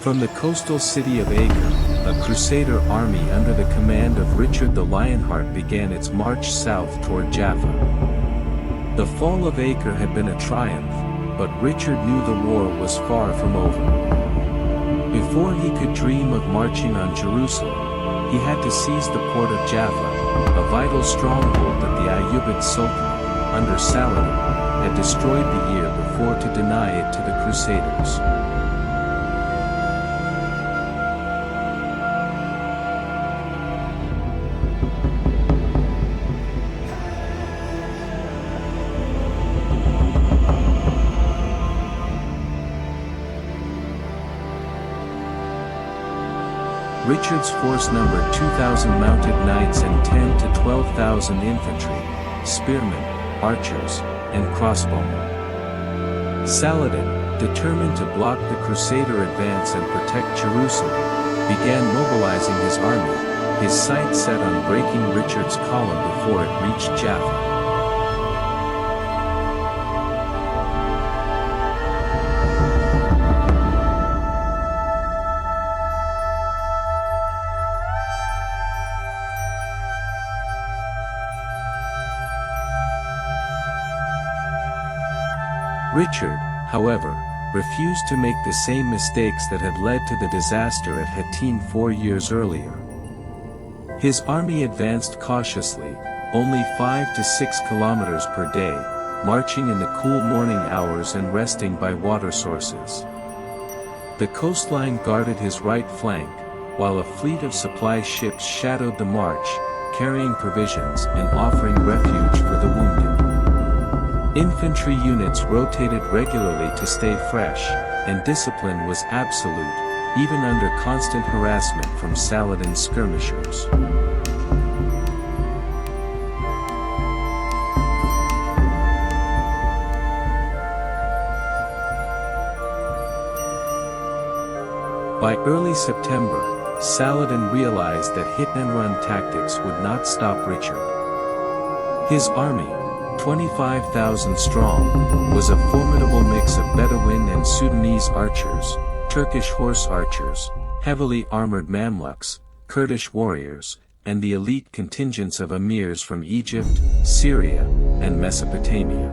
From the coastal city of Acre, a Crusader army under the command of Richard the Lionheart began its march south toward Jaffa. The fall of Acre had been a triumph, but Richard knew the war was far from over. Before he could dream of marching on Jerusalem, he had to seize the port of Jaffa, a vital stronghold that the Ayyubid Sultan, under Saladin, had destroyed the year before to deny it to the Crusaders. Richard's force numbered 2,000 mounted knights and 10 to 12,000 infantry, spearmen, archers, and crossbowmen. Saladin, determined to block the Crusader advance and protect Jerusalem, began mobilizing his army, his sights set on breaking Richard's column before it reached Jaffa. Richard, however, refused to make the same mistakes that had led to the disaster at Hattin 4 years earlier. His army advanced cautiously, only 5 to 6 kilometers per day, marching in the cool morning hours and resting by water sources. The coastline guarded his right flank, while a fleet of supply ships shadowed the march, carrying provisions and offering refuge for the wounded. Infantry units rotated regularly to stay fresh, and discipline was absolute, even under constant harassment from Saladin's skirmishers. By early September, Saladin realized that hit-and-run tactics would not stop Richard. His army, 25,000 strong, was a formidable mix of Bedouin and Sudanese archers, Turkish horse archers, heavily armored Mamluks, Kurdish warriors, and the elite contingents of emirs from Egypt, Syria, and Mesopotamia.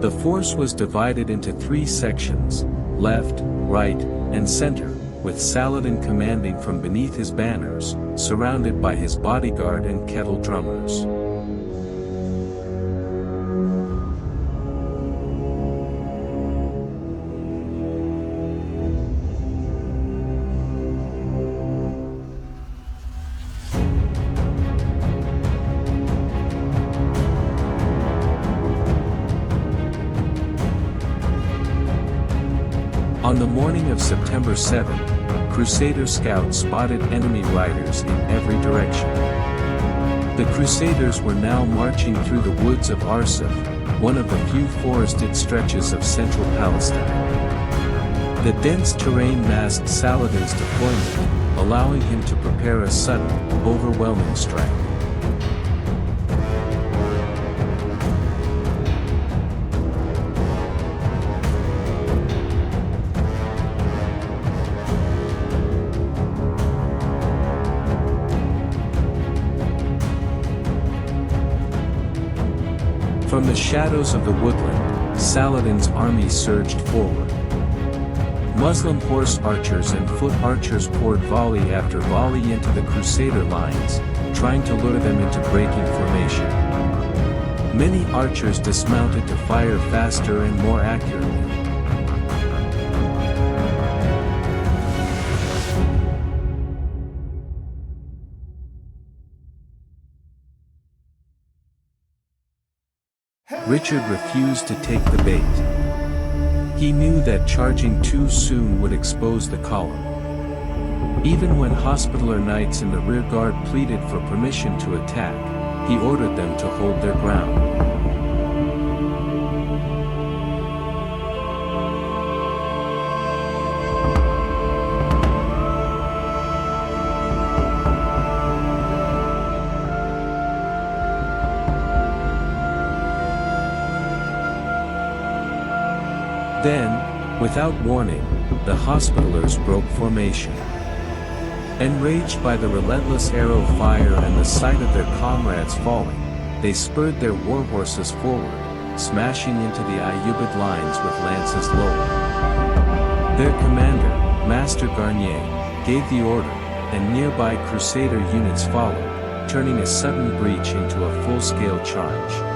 The force was divided into 3 sections, left, right, and center, with Saladin commanding from beneath his banners, surrounded by his bodyguard and kettle drummers. On the morning of September 7, Crusader scouts spotted enemy riders in every direction. The Crusaders were now marching through the woods of Arsuf, one of the few forested stretches of central Palestine. The dense terrain masked Saladin's deployment, allowing him to prepare a sudden, overwhelming strike. From the shadows of the woodland, Saladin's army surged forward. Muslim horse archers and foot archers poured volley after volley into the Crusader lines, trying to lure them into breaking formation. Many archers dismounted to fire faster and more accurately. Richard refused to take the bait. He knew that charging too soon would expose the column. Even when Hospitaller knights in the rearguard pleaded for permission to attack, he ordered them to hold their ground. Then, without warning, the Hospitallers broke formation. Enraged by the relentless arrow fire and the sight of their comrades falling, they spurred their war horses forward, smashing into the Ayyubid lines with lances lowered. Their commander, Master Garnier, gave the order, and nearby Crusader units followed, turning a sudden breach into a full-scale charge.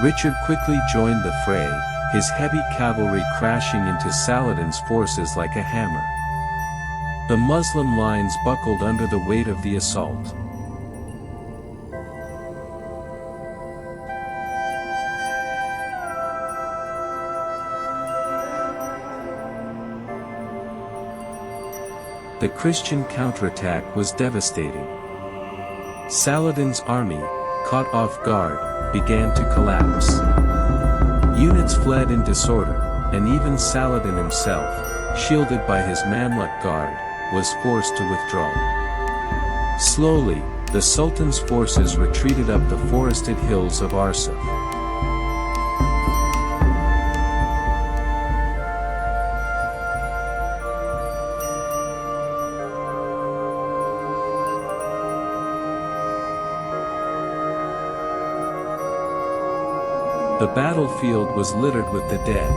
Richard quickly joined the fray, his heavy cavalry crashing into Saladin's forces like a hammer. The Muslim lines buckled under the weight of the assault. The Christian counterattack was devastating. Saladin's army, caught off guard, began to collapse. Units fled in disorder, and even Saladin himself, shielded by his Mamluk guard, was forced to withdraw. Slowly, the Sultan's forces retreated up the forested hills of Arsuf. The battlefield was littered with the dead.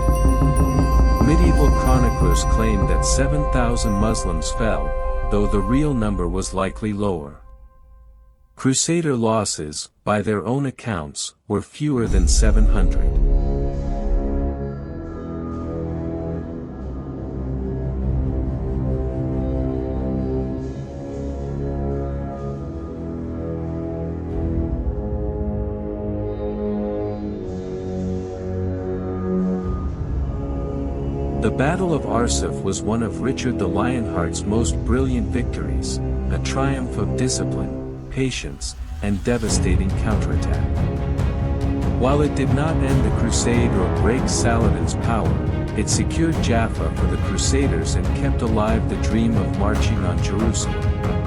Medieval chroniclers claimed that 7,000 Muslims fell, though the real number was likely lower. Crusader losses, by their own accounts, were fewer than 700. The Battle of Arsuf was one of Richard the Lionheart's most brilliant victories, a triumph of discipline, patience, and devastating counterattack. While it did not end the crusade or break Saladin's power, it secured Jaffa for the Crusaders and kept alive the dream of marching on Jerusalem.